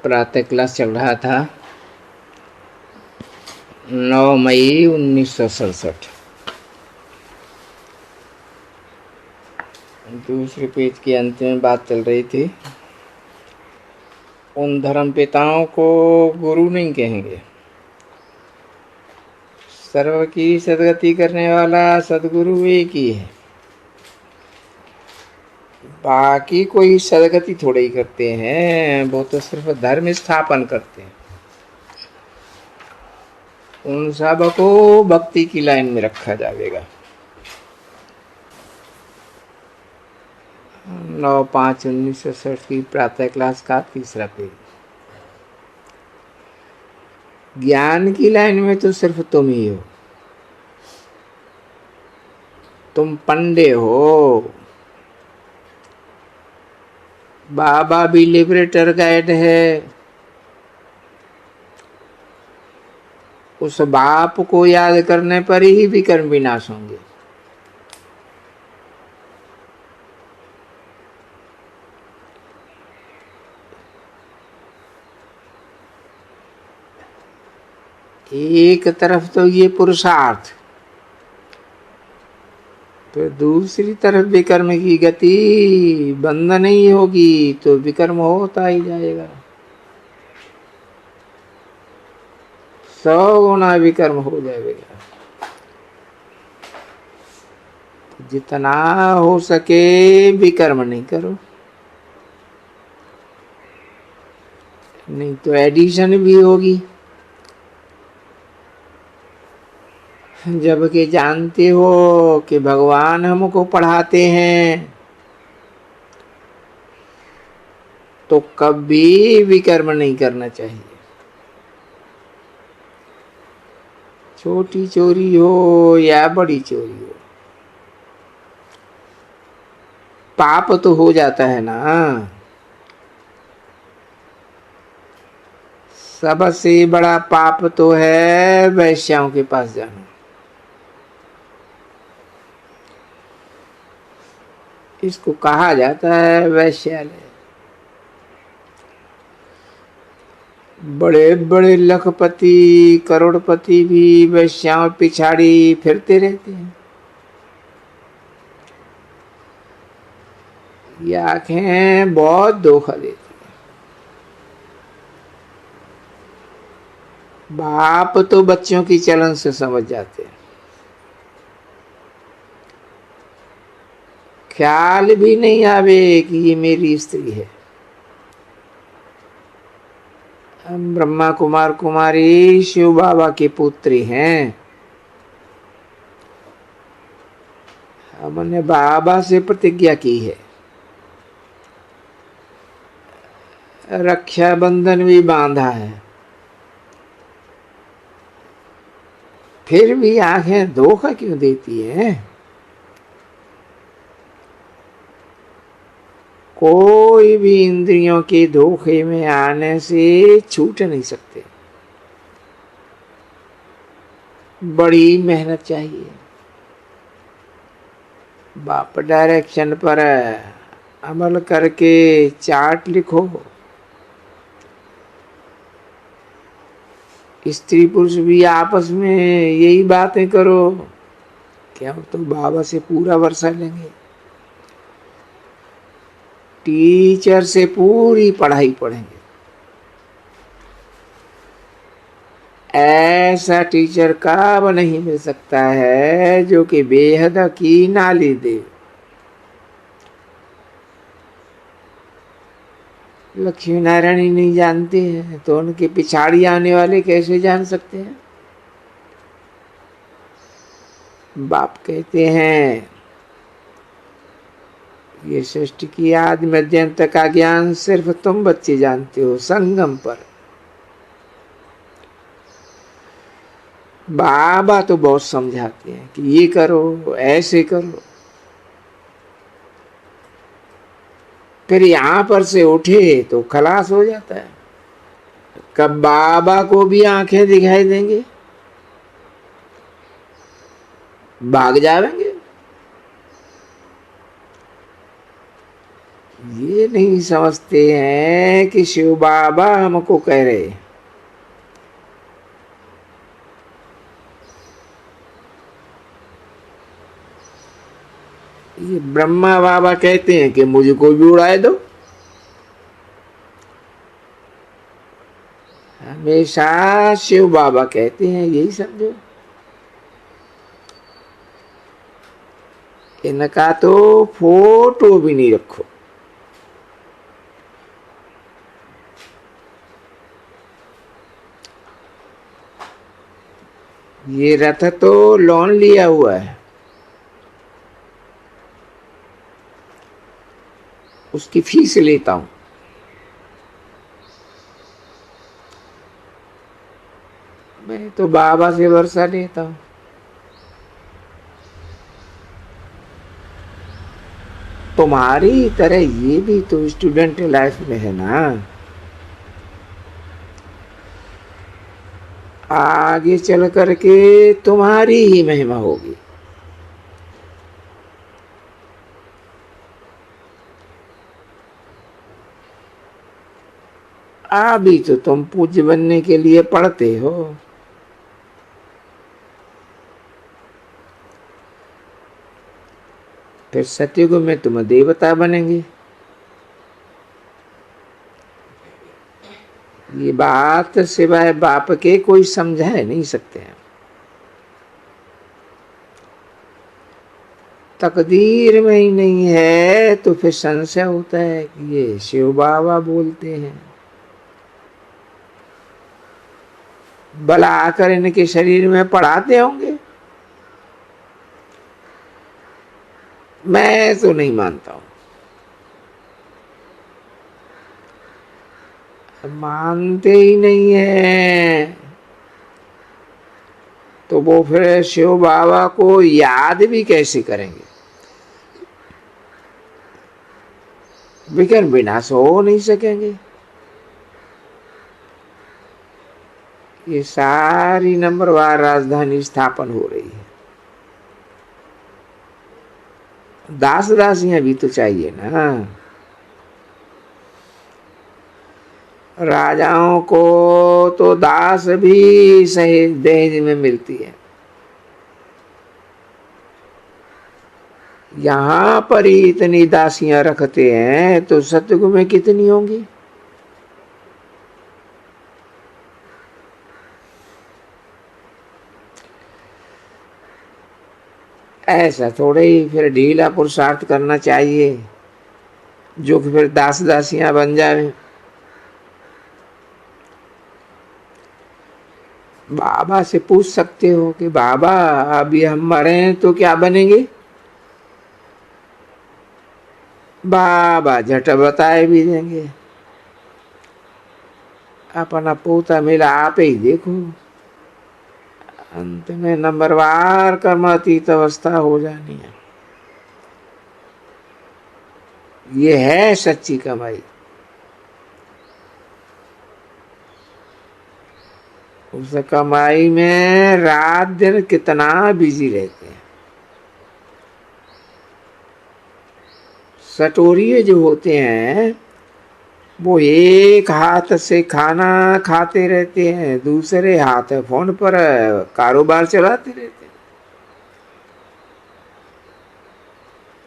प्रातः क्लास चल रहा था 9 मई 1967। दूसरे पेज के अंत में बात चल रही थी। उन धर्म पिताओं को गुरु नहीं कहेंगे। सर्व की सदगति करने वाला सदगुरु एक ही है। बाकी कोई सदगति थोड़े ही करते हैं, वो तो सिर्फ धर्म स्थापन करते हैं। उन सब को भक्ति की लाइन में रखा जाएगा। 9/5/1967 की प्रातः क्लास का तीसरा पेज। ज्ञान की लाइन में तो सिर्फ तुम ही हो। तुम पंडे हो। बाबा भी लिबरेटर गाइड है। उस बाप को याद करने पर ही विकर्म विनाश होंगे। एक तरफ तो ये पुरुषार्थ, तो दूसरी तरफ विकर्म की गति बंद नहीं होगी तो विकर्म होता ही जाएगा। 100 गुना विकर्म हो जाएगा। जितना हो सके विकर्म नहीं करो, नहीं तो एडिशन भी होगी। जबकि जानते हो कि भगवान हमको पढ़ाते हैं, तो कभी विकर्म नहीं करना चाहिए। छोटी चोरी हो या बड़ी चोरी हो, पाप तो हो जाता है ना। सबसे बड़ा पाप तो है वैश्याओं के पास जाना। इसको कहा जाता है वैश्यालय। बड़े बड़े लखपति करोड़पति भी वैश्याओं पिछाड़ी फिरते रहते हैं। ये आंखें बहुत धोखा देती हैं। बाप तो बच्चों की चलन से समझ जाते हैं। ख्याल भी नहीं आवे कि ये मेरी स्त्री है। हम ब्रह्मा कुमार कुमारी शिव बाबा के पुत्री हैं। हमने बाबा से प्रतिज्ञा की है, रक्षाबंधन भी बांधा है, फिर भी आंखें धोखा क्यों देती हैं? कोई भी इंद्रियों के धोखे में आने से छूट नहीं सकते। बड़ी मेहनत चाहिए। बाप डायरेक्शन पर अमल करके चार्ट लिखो। स्त्री पुरुष भी आपस में यही बातें करो कि हम तो बाबा से पूरा वर्षा लेंगे। टीचर से पूरी पढ़ाई पढ़ेंगे। ऐसा टीचर कब नहीं मिल सकता है जो कि बेहद की नाली दे। लक्ष्मी नारायण ही नहीं जानते हैं तो उनके पिछाड़ी आने वाले कैसे जान सकते हैं? बाप कहते हैं ये सृष्टि की आदि मध्य अंत का ज्ञान सिर्फ तुम बच्चे जानते हो। संगम पर बाबा तो बहुत समझाते हैं कि ये करो ऐसे करो, फिर यहां पर से उठे तो खलास हो जाता है। कब बाबा को भी आंखें दिखाई देंगे, भाग जाएंगे। ये नहीं समझते हैं कि शिव बाबा हमको कह रहे हैं। ये ब्रह्मा बाबा कहते हैं कि मुझको भी उड़ाए दो। हमेशा शिव बाबा कहते हैं यही समझो। इनका तो फोटो भी नहीं रखो। ये रथ तो लोन लिया हुआ है, उसकी फीस लेता हूं। मैं तो बाबा से भरोसा लेता हूं। तुम्हारी तरह ये भी तो स्टूडेंट लाइफ में है ना। आगे चल करके तुम्हारी ही महिमा होगी। अभी तो तुम पूज्य बनने के लिए पढ़ते हो। फिर सतयुग में तुम देवता बनेंगे। ये बात सिवाय बाप के कोई समझा नहीं सकते हैं। तकदीर में ही नहीं है तो फिर संशय होता है कि ये शिव बाबा बोलते हैं। भला आकर इनके शरीर में पढ़ाते होंगे। मैं तो नहीं मानता हूं। मानते ही नहीं है तो वो फिर शिव बाबा को याद भी कैसे करेंगे। विघ्न विनाश हो नहीं सकेंगे। ये सारी नंबरवार राजधानी स्थापन हो रही है। दास दासियां भी तो चाहिए ना। राजाओं को तो दास भी सहेज दहेज में मिलती है। यहां पर ही इतनी दासियां रखते हैं तो सतयुग में कितनी होंगी। ऐसा थोड़े ही फिर ढीला पुरुषार्थ करना चाहिए जो कि फिर दास दासियां बन जाए। बाबा से पूछ सकते हो कि बाबा अभी हम मरे तो क्या बनेंगे। बाबा झट बताए भी देंगे। अपना पोता मिला आप ही देखो, अंत में नंबरवार कर्मातीत अवस्था हो जानी है। ये है सच्ची कमाई। उस कमाई में रात दिन कितना बिजी रहते हैं। सटोरिये जो होते हैं वो एक हाथ से खाना खाते रहते हैं, दूसरे हाथ फोन पर कारोबार चलाते रहते हैं।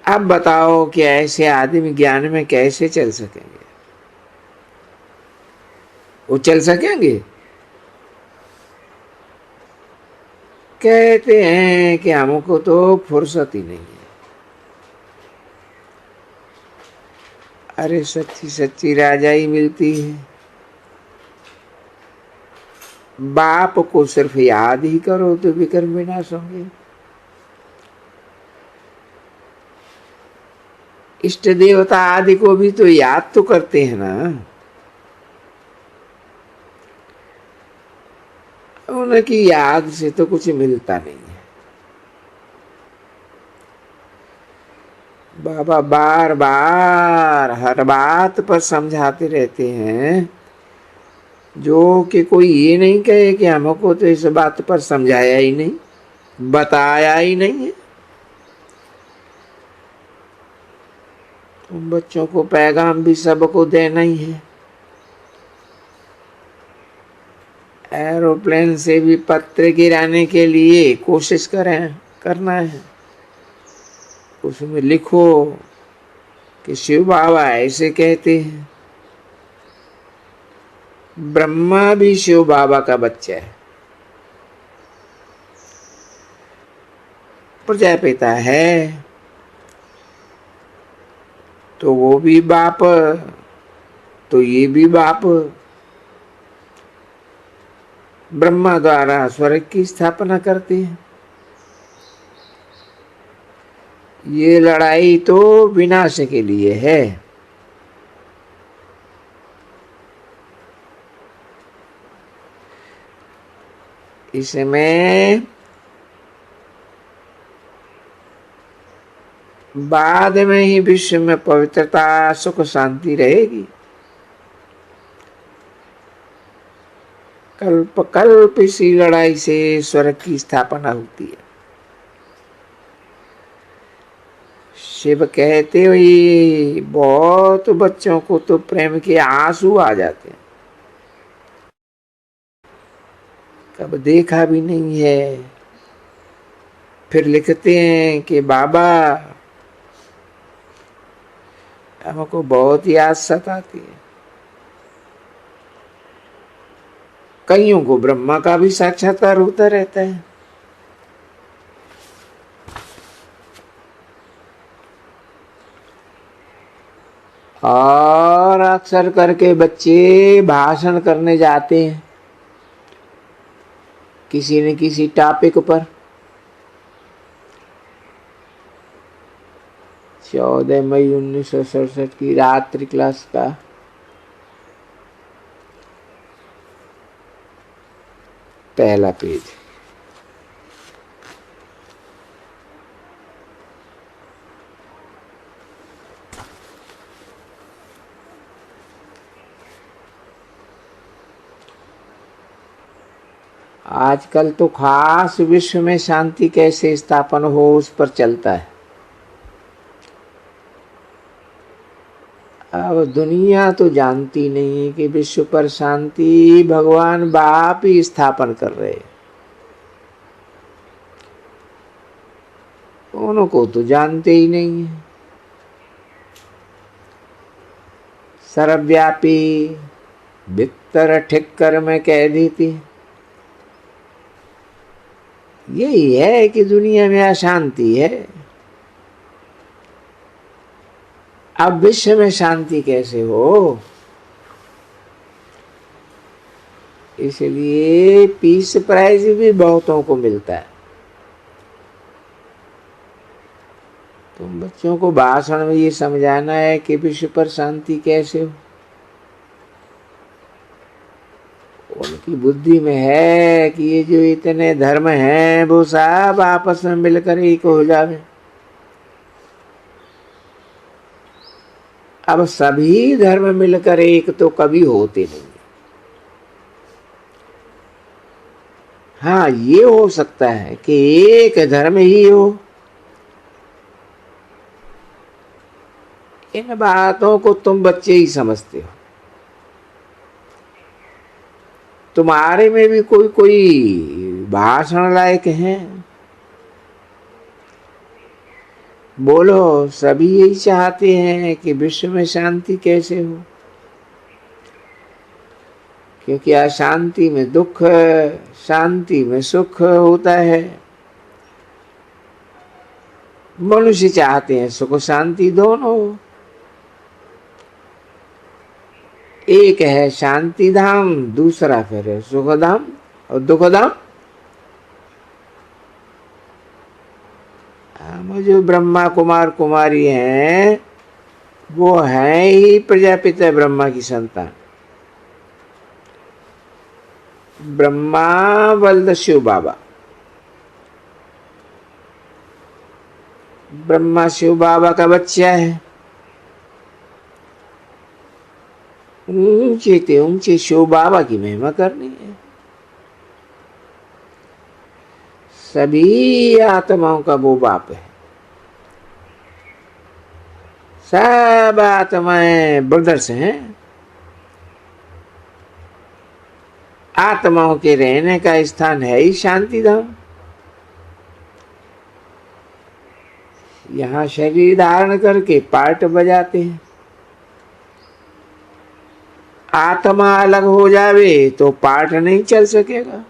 अब बताओ कि ऐसे आदमी ज्ञान में कैसे चल सकेंगे। वो चल सकेंगे। कहते हैं कि हमको तो फुर्सत ही नहीं है। अरे सच्ची सच्ची राजाई मिलती है। बाप को सिर्फ याद ही करो तो विक्रम विनाश होंगे। इष्ट देवता आदि को भी तो याद तो करते हैं ना। उनकी याद से तो कुछ मिलता नहीं है। बाबा बार बार हर बात पर समझाते रहते हैं जो कि कोई ये नहीं कहे कि हमको तो इस बात पर समझाया ही नहीं, बताया ही नहीं है। तुम बच्चों को पैगाम भी सबको देना ही है। एरोप्लेन से भी पत्र गिराने के लिए कोशिश करना है। उसमें लिखो कि शिव बाबा ऐसे कहते हैं। ब्रह्मा भी शिव बाबा का बच्चा है। प्रजापिता है तो वो भी बाप, तो ये भी बाप। ब्रह्मा द्वारा स्वर्ग की स्थापना करते हैं। ये लड़ाई तो विनाश के लिए है। इसमें बाद में ही विश्व में पवित्रता, सुख, शांति रहेगी। कल्प कल्प इसी लड़ाई से स्वर्ग की स्थापना होती है। शिव कहते हुए बहुत बच्चों को तो प्रेम के आंसू आ जाते हैं। कब देखा भी नहीं है। फिर लिखते हैं कि बाबा हमको बहुत याद सताती है। कईयों को ब्रह्मा का भी साक्षात्कार होता रहता है। और अक्सर करके बच्चे भाषण करने जाते हैं किसी न किसी टॉपिक पर। 14 मई 1967 की रात्रि क्लास का पहला पेज। आजकल तो खास विश्व में शांति कैसे स्थापन हो उस पर चलता है। अब दुनिया तो जानती नहीं कि विश्व पर शांति भगवान बाप ही स्थापन कर रहे हैं। उनको तो जानते ही नहीं है। सर्वव्यापी भीतर ठिक्कर में कह देती है। यही है कि दुनिया में अशांति है। अब विश्व में शांति कैसे हो? इसलिए पीस प्राइज भी बहुतों को मिलता है। तुम बच्चों को भाषण में ये समझाना है कि विश्व पर शांति कैसे हो। उनकी बुद्धि में है कि ये जो इतने धर्म हैं वो सब आपस में मिलकर एक हो जावे। अब सभी धर्म मिलकर एक तो कभी होते नहीं। हाँ, ये हो सकता है कि एक धर्म ही हो। इन बातों को तुम बच्चे ही समझते हो। तुम्हारे में भी कोई कोई भाषण लायक है? बोलो। सभी यही चाहते हैं कि विश्व में शांति कैसे हो, क्योंकि अशांति में दुख, शांति में सुख होता है। मनुष्य चाहते हैं सुख शांति दोनों। एक है शांति धाम, दूसरा फिर है सुख धाम और दुख धाम। हम जो ब्रह्मा कुमार कुमारी हैं वो हैं ही प्रजापिता ब्रह्मा की संतान। ब्रह्मा बल्द शिव बाबा। ब्रह्मा शिव बाबा का बच्चा है। ऊंचे ते ऊंचे शिव बाबा की महिमा करनी है। सभी आत्माओं का वो बाप है। सब आत्माएं ब्रदर्स हैं। आत्माओं के रहने का स्थान है ही शांति धाम। यहाँ शरीर धारण करके पार्ट बजाते हैं। आत्मा अलग हो जावे तो पार्ट नहीं चल सकेगा।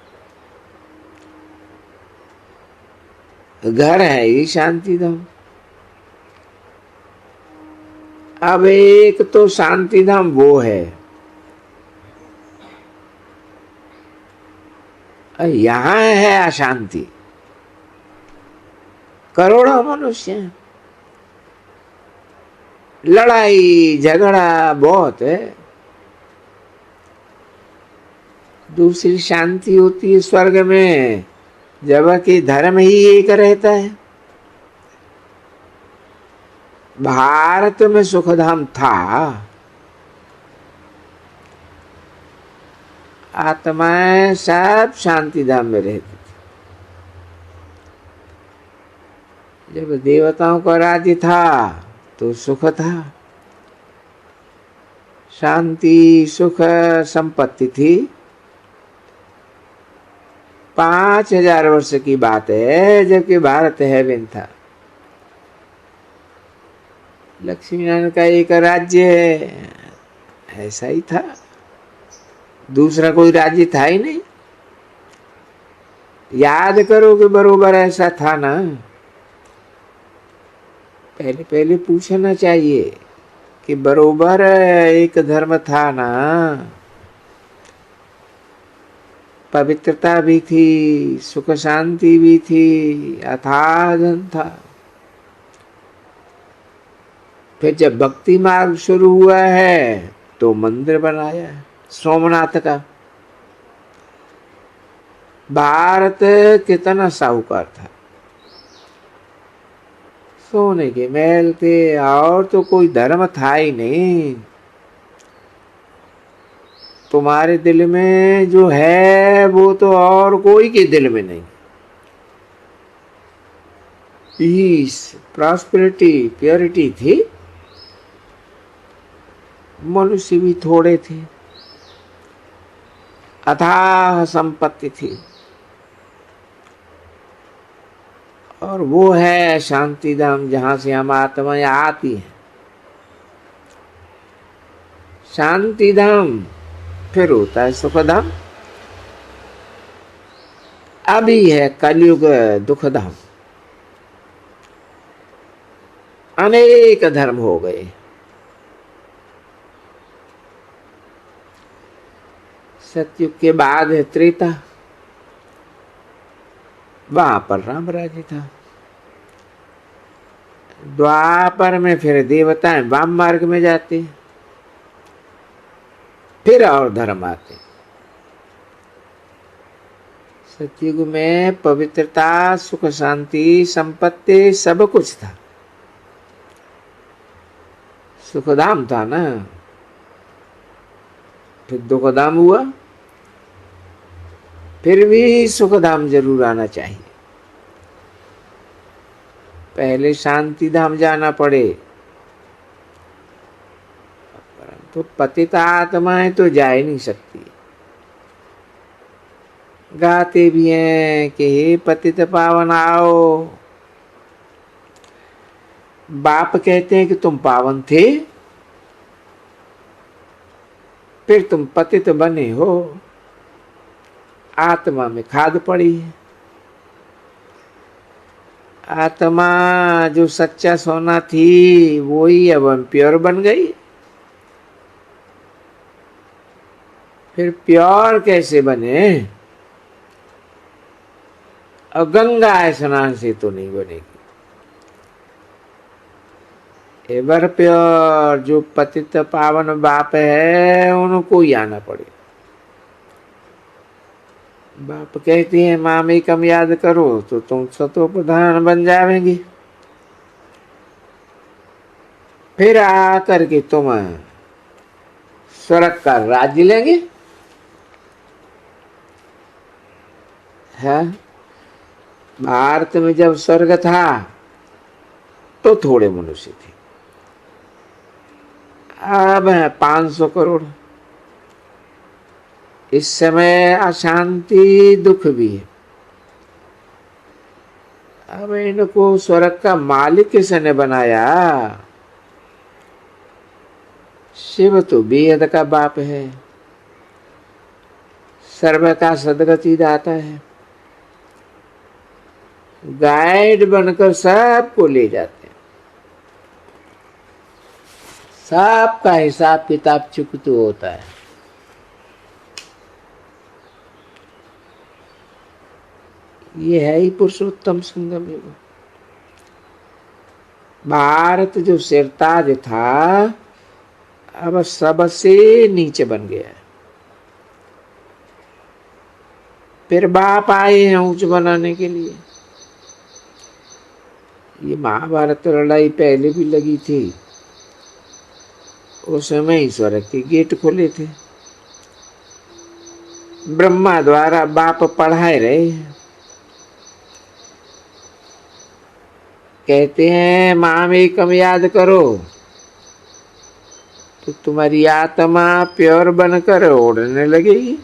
घर है ही शांति धाम। अब एक तो शांति धाम वो है, यहां है अशांति। करोड़ों मनुष्य हैं, लड़ाई झगड़ा बहुत है। दूसरी शांति होती है स्वर्ग में, जबकि धर्म ही एक रहता है। भारत में सुखधाम था, आत्माएं सब शांति धाम में रहती थी। जब देवताओं का राज्य था तो सुख था, शांति सुख संपत्ति थी। 5000 वर्ष की बात है, जबकि भारत हेवन था। लक्ष्मी नारायण का एक राज्य ऐसा ही था, दूसरा कोई राज्य था ही नहीं। याद करो कि बरोबर ऐसा था ना। पहले पहले पूछना चाहिए कि बरोबर एक धर्म था ना। पवित्रता भी थी, सुख शांति भी थी, अथाह धन था। फिर जब भक्ति मार्ग शुरू हुआ है तो मंदिर बनाया सोमनाथ का। भारत कितना साहूकार था, सोने के महल थे, और तो कोई धर्म था ही नहीं। तुम्हारे दिल में जो है वो तो और कोई के दिल में नहीं। पीस, प्रॉस्पेरिटी, प्योरिटी थी। मनुष्य भी थोड़े थे, अथाह संपत्ति थी। और वो है शांति धाम, जहां से हम आत्माएं आती हैं। शांति धाम फिर होता है सुख धाम। अभी है कलयुग दुख धाम। अनेक धर्म हो गए। सतयुग के बाद है त्रेता, वहां पर राम राज्य था। द्वापर में फिर देवताएं वाम मार्ग में जाते, फिर और धर्म आते। सतयुग में पवित्रता, सुख शांति, संपत्ति सब कुछ था। सुखधाम था ना। फिर दुखधाम हुआ, फिर भी सुखधाम जरूर आना चाहिए। पहले शांति धाम जाना पड़े, परंतु पतित आत्माएं तो जा ही नहीं सकती। गाते भी हैं कि हे पतित पावन आओ। बाप कहते हैं कि तुम पावन थे, फिर तुम पतित बने हो। आत्मा में खाद पड़ी है। आत्मा जो सच्चा सोना थी वही अब प्योर बन गई। फिर प्योर कैसे बने? और गंगा स्नान से तो नहीं बनेगी। एवर प्योर जो पतित पावन बाप है उनको ही आना पड़े। बाप कहते हैं मामी कम याद करो तो तुम सतो प्रधान बन जाएंगे। फिर आकर के तुम स्वर्ग का राज्य लेंगे। है भारत में जब स्वर्ग था तो थोड़े मनुष्य थे, अब है 500 करोड़। इस समय अशांति दुख भी है। अब इनको स्वर्ग का मालिक किसने बनाया? शिव तो बेहद का बाप है, सर्व का सदगति दाता है, गाइड बनकर सबको ले जाते हैं। सबका हिसाब किताब चुकता होता है। ये है ही पुरुषोत्तम संगम युग। भारत जो सिरताज था अब सबसे नीचे बन गया है। फिर बाप आए हैं ऊंच बनाने के लिए। ये महाभारत लड़ाई पहले भी लगी थी, उस समय ईश्वर के गेट खोले थे, ब्रह्मा द्वारा बाप पढ़ाए रहे हैं। कहते हैं मामेकम याद करो तो तुम्हारी आत्मा प्योर बनकर उड़ने लगेगी।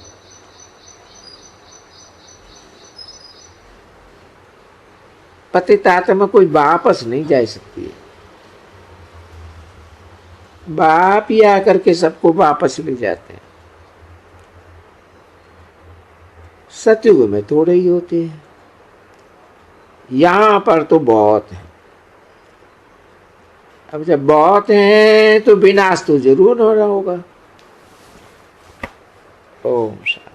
पतित आत्मा कोई वापस नहीं जा सकती है। बाप ही आकर के सबको वापस ले जाते हैं। सतयुग में थोड़े ही होते हैं, यहां पर तो बहुत है। अब जब बहुत है तो विनाश तो जरूर हो रहा होगा। ओम शांति।